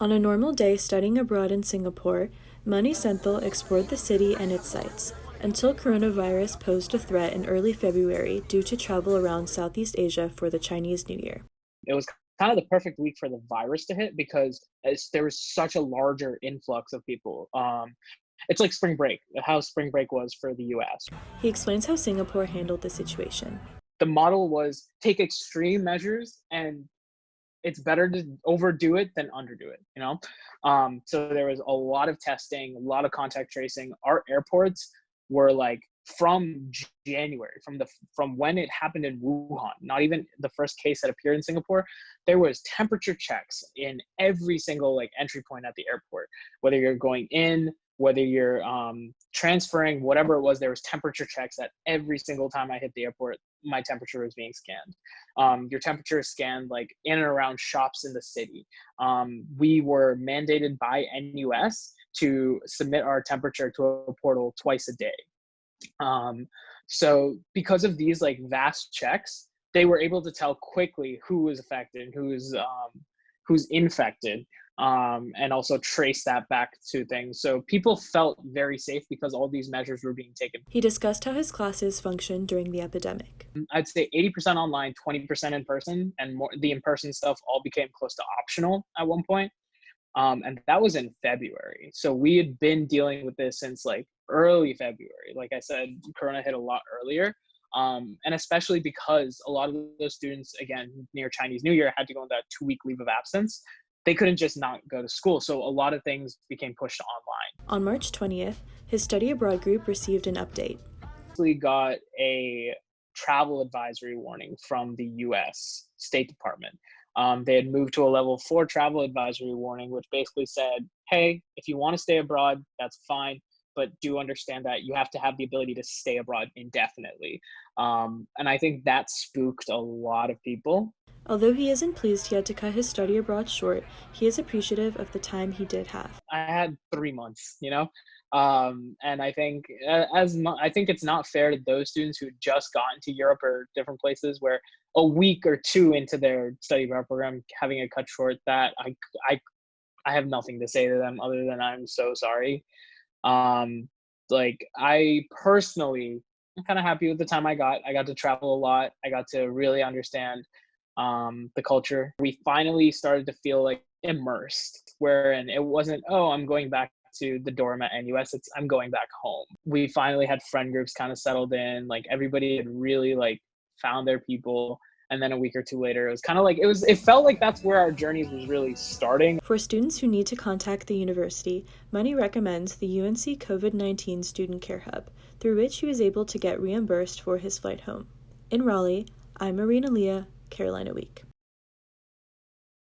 On a normal day studying abroad in Singapore, Mani explored the city and its sights, until coronavirus posed a threat in early February due to travel around Southeast Asia for the Chinese New Year. It was kind of the perfect week for the virus to hit because there was such a larger influx of people. It's like spring break, how spring break was for the US. He explains how Singapore handled the situation. The model was take extreme measures, and it's better to overdo it than underdo it. So there was a lot of testing, a lot of contact tracing. Our airports were like from January, from when it happened in Wuhan, not even the first case that appeared in Singapore. There was temperature checks in every single like entry point at the airport, whether you're going in, whether you're transferring, whatever it was. There was temperature checks at every single time I hit the airport. My temperature was being scanned. Your temperature is scanned like in and around shops in the city. We were mandated by NUS to submit our temperature to a portal twice a day. So because of these like vast checks, they were able to tell quickly who was affected, who's infected, and also trace that back to things. So people felt very safe because all these measures were being taken. He discussed how his classes functioned during the epidemic. I'd say 80% online, 20% in person, and more, the in-person stuff all became close to optional at one point. And that was in February. So we had been dealing with this since like early February. Like I said, Corona hit a lot earlier. And especially because a lot of those students, again, near Chinese New Year, had to go on that 2-week leave of absence. They couldn't just not go to school. So a lot of things became pushed online. On March 20th, his study abroad group received an update. We got a travel advisory warning from the US State Department. They had moved to a level 4 travel advisory warning, which basically said, hey, if you want to stay abroad, that's fine, but do understand that you have to have the ability to stay abroad indefinitely. And I think that spooked a lot of people. Although he isn't pleased he had to cut his study abroad short, he is appreciative of the time he did have. I had 3 months, and I think I think it's not fair to those students who just gotten to Europe or different places where a week or 2 into their study abroad program having it cut short. That I have nothing to say to them other than I'm so sorry. Like I personally, I'm kind of happy with the time I got. I got to travel a lot. I got to really understand the culture. We finally started to feel like immersed, wherein it wasn't, oh, I'm going back to the dorm at NUS. It's I'm going back home. We finally had friend groups kind of settled in. Like everybody had really like found their people. And then a week or 2 later, it was kind of like it felt like that's where our journeys was really starting. For students who need to contact the university, Mani recommends the UNC COVID-19 Student Care Hub, through which he was able to get reimbursed for his flight home. In Raleigh, I'm Marina Leah, Carolina Week.